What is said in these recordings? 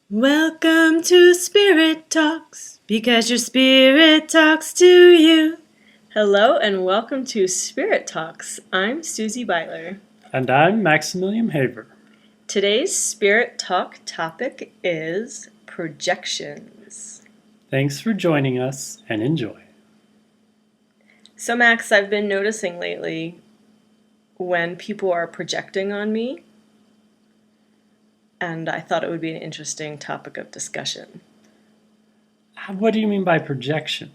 Welcome to Spirit Talks, because your spirit talks to you. Hello and welcome to Spirit Talks. I'm Susie Beiler. And I'm Maximilliam Haver. Today's Spirit Talk topic is projections. Thanks for joining us and enjoy. So Max, I've been noticing lately when people are projecting on me, and I thought it would be an interesting topic of discussion. What do you mean by projection?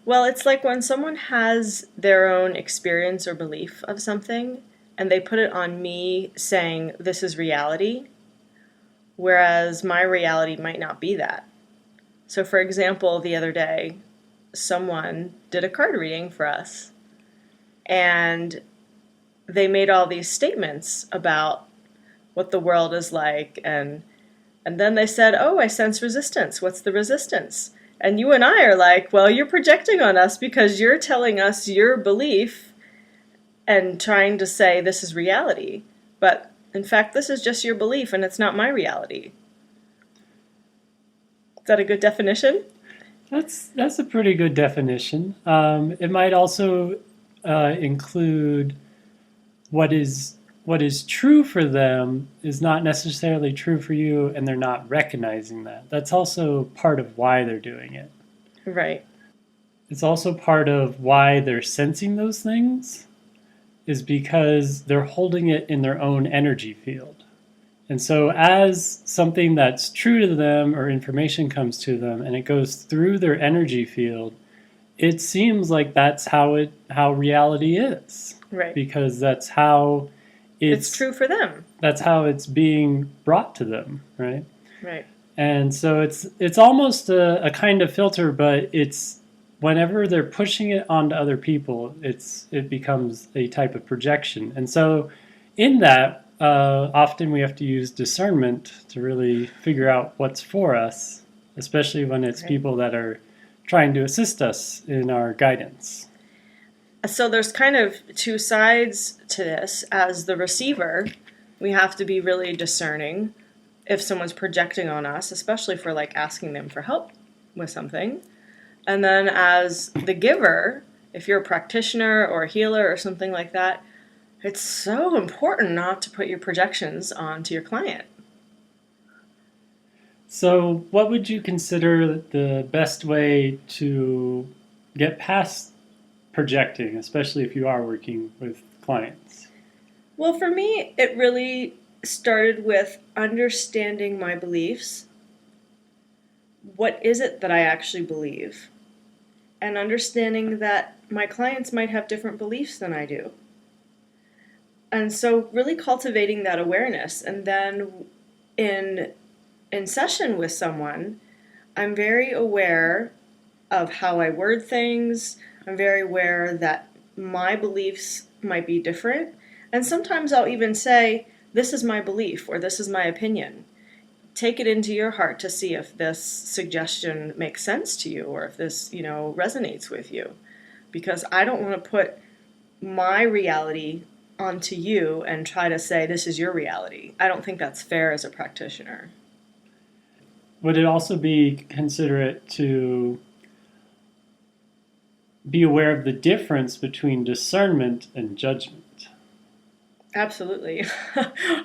Well, it's like when someone has their own experience or belief of something, and they put it on me saying, this is reality, whereas my reality might not be that. So, for example, the other day, someone did a card reading for us, and they made all these statements about what the world is like, and then they said, oh, I sense resistance. What's the resistance? And you and I are like, well, you're projecting on us because you're telling us your belief and trying to say this is reality. But in fact, this is just your belief and it's not my reality. Is that a good definition? That's a pretty good definition. It might also include what is true for them is not necessarily true for you, and they're not recognizing that. That's also part of why they're doing it. Right. It's also part of why they're sensing those things, is because they're holding it in their own energy field. And so as something that's true to them or information comes to them and it goes through their energy field, it seems like that's how reality is. Right. Because that's how it's true for them. That's how it's being brought to them, right? Right. And so it's almost a kind of filter, but it's whenever they're pushing it onto other people, it becomes a type of projection. And so in that, often we have to use discernment to really figure out what's for us, especially when it's people that are trying to assist us in our guidance. So there's kind of two sides to this. As the receiver, we have to be really discerning if someone's projecting on us, especially for like asking them for help with something. And then as the giver, if you're a practitioner or a healer or something like that, it's so important not to put your projections onto your client. So what would you consider the best way to get past projecting, especially if you are working with clients? Well, for me, it really started with understanding my beliefs. What is it that I actually believe? And understanding that my clients might have different beliefs than I do. And so really cultivating that awareness. And then in session with someone, I'm very aware of how I word things. I'm very aware that my beliefs might be different. And sometimes I'll even say, this is my belief or this is my opinion. Take it into your heart to see if this suggestion makes sense to you or if this, resonates with you. Because I don't want to put my reality onto you and try to say this is your reality. I don't think that's fair as a practitioner. Would it also be considerate to be aware of the difference between discernment and judgment? Absolutely.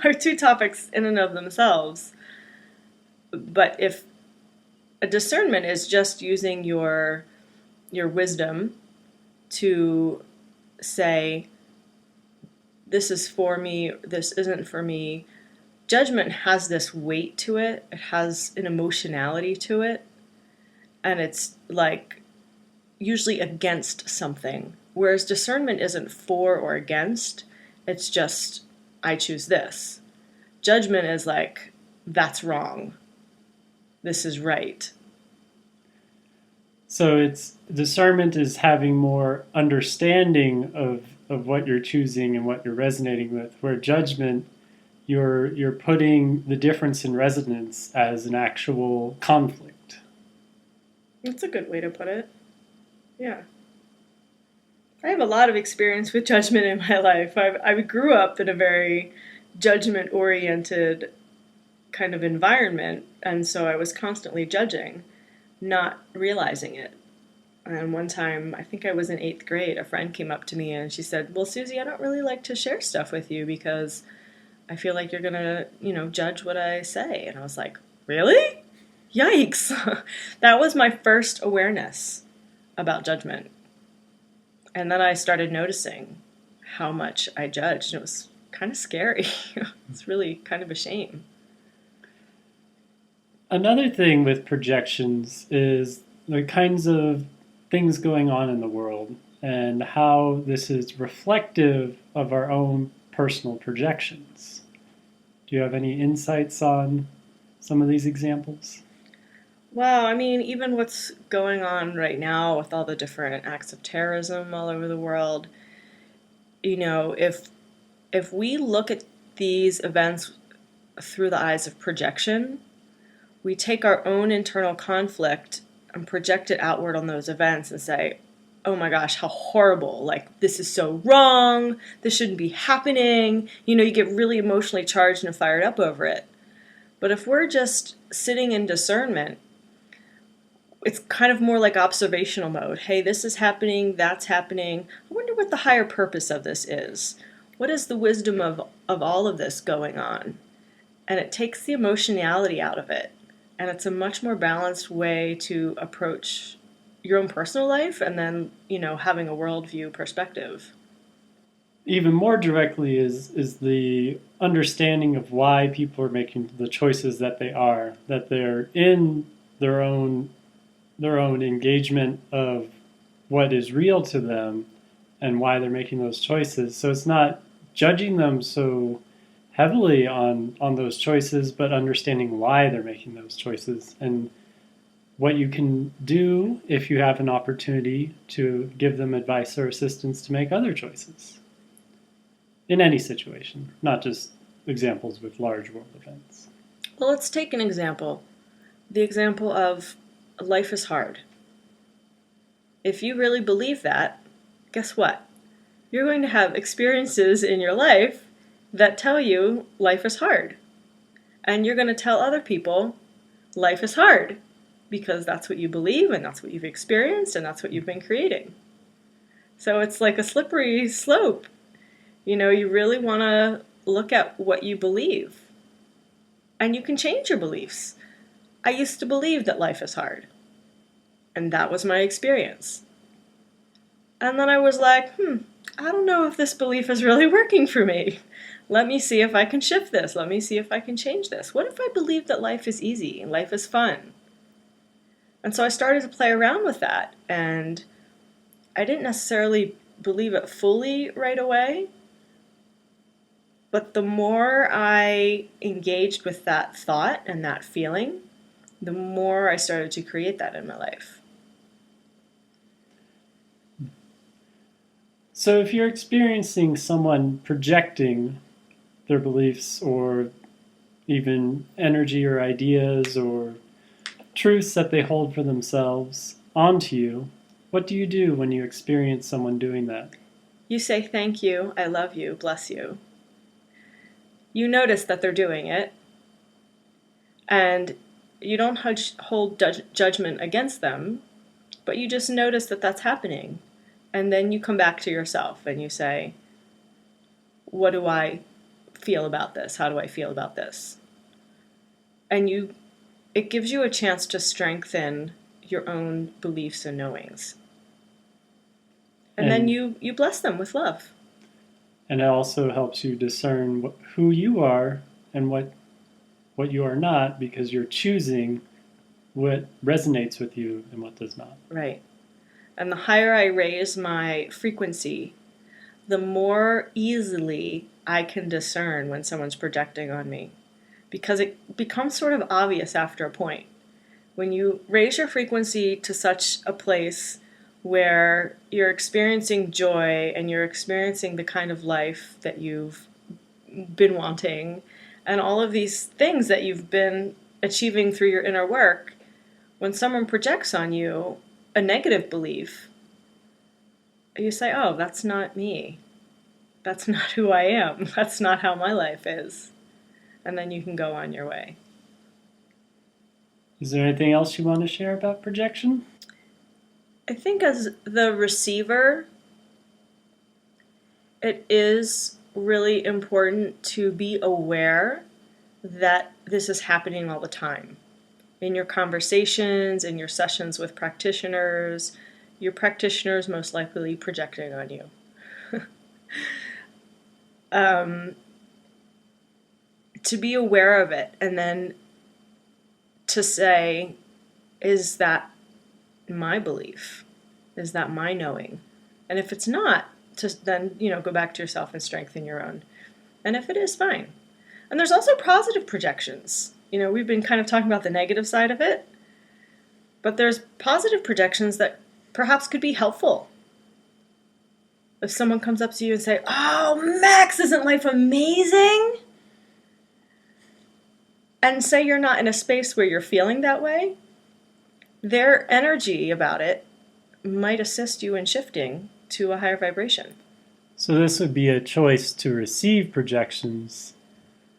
Are two topics in and of themselves. But if a discernment is just using your wisdom to say, this is for me, this isn't for me, judgment has this weight to it. It has an emotionality to it. And it's like usually against something. Whereas discernment isn't for or against. It's just, I choose this. Judgment is like, that's wrong. This is right. So discernment is having more understanding of what you're choosing and what you're resonating with, where judgment, you're putting the difference in resonance as an actual conflict. That's a good way to put it. Yeah. I have a lot of experience with judgment in my life. I grew up in a very judgment-oriented kind of environment, and so I was constantly judging, not realizing it. And one time, I think I was in 8th grade, a friend came up to me and she said, "Well, Susie, I don't really like to share stuff with you because I feel like you're gonna, judge what I say." And I was like, "Really? Yikes." That was my first awareness about judgment. And then I started noticing how much I judged. It was kind of scary. It's really kind of a shame. Another thing with projections is the kinds of things going on in the world and how this is reflective of our own personal projections. Do you have any insights on some of these examples? Wow, I mean, even what's going on right now with all the different acts of terrorism all over the world, if we look at these events through the eyes of projection, we take our own internal conflict and project it outward on those events and say, "Oh my gosh, how horrible. Like, this is so wrong. This shouldn't be happening." You get really emotionally charged and fired up over it. But if we're just sitting in discernment, it's kind of more like observational mode. Hey, this is happening, that's happening. I wonder what the higher purpose of this is. What is the wisdom of all of this going on? And it takes the emotionality out of it. And it's a much more balanced way to approach your own personal life and then, having a worldview perspective. Even more directly is the understanding of why people are making the choices that they are, that they're in their own engagement of what is real to them and why they're making those choices. So it's not judging them so heavily on those choices, but understanding why they're making those choices and what you can do if you have an opportunity to give them advice or assistance to make other choices in any situation, not just examples with large world events. Well, let's take an example. The example of life is hard. If you really believe that, guess what? You're going to have experiences in your life that tell you life is hard. And you're going to tell other people life is hard because that's what you believe and that's what you've experienced and that's what you've been creating. So it's like a slippery slope. You really want to look at what you believe. And you can change your beliefs. I used to believe that life is hard. And that was my experience. And then I was like, I don't know if this belief is really working for me. Let me see if I can shift this. Let me see if I can change this. What if I believe that life is easy and life is fun? And so I started to play around with that. And I didn't necessarily believe it fully right away. But the more I engaged with that thought and that feeling, the more I started to create that in my life. So if you're experiencing someone projecting their beliefs or even energy or ideas or truths that they hold for themselves onto you, what do you do when you experience someone doing that? You say, "Thank you, I love you, bless you." You notice that they're doing it, and you don't hold judgment against them, but you just notice that that's happening. And then you come back to yourself and you say, "What do I feel about this? How do I feel about this?" And it gives you a chance to strengthen your own beliefs and knowings. And then you bless them with love. And it also helps you discern who you are and what you are not, because you're choosing what resonates with you and what does not. Right. And the higher I raise my frequency, the more easily I can discern when someone's projecting on me. Because it becomes sort of obvious after a point. When you raise your frequency to such a place where you're experiencing joy and you're experiencing the kind of life that you've been wanting and all of these things that you've been achieving through your inner work, when someone projects on you a negative belief, you say, "Oh, that's not me. That's not who I am. That's not how my life is." And then you can go on your way. Is there anything else you want to share about projection? I think as the receiver, it is really important to be aware that this is happening all the time. In your conversations, in your sessions with practitioners, your practitioner is most likely projecting on you. To be aware of it and then to say, is that my belief? Is that my knowing? And if it's not, to then, go back to yourself and strengthen your own. And if it is, fine. And there's also positive projections. We've been kind of talking about the negative side of it, but there's positive projections that perhaps could be helpful. If someone comes up to you and say, "Oh, Max, isn't life amazing?" And say you're not in a space where you're feeling that way, their energy about it might assist you in shifting to a higher vibration. So this would be a choice to receive projections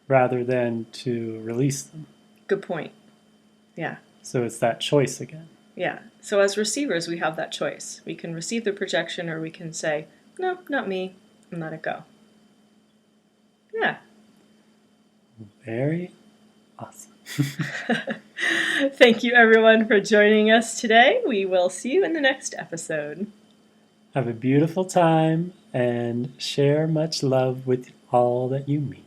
rather than to release them. Good point. Yeah. So it's that choice again. Yeah. So as receivers, we have that choice. We can receive the projection or we can say, "No, not me," and let it go. Yeah. Very awesome. Thank you, everyone, for joining us today. We will see you in the next episode. Have a beautiful time and share much love with all that you meet.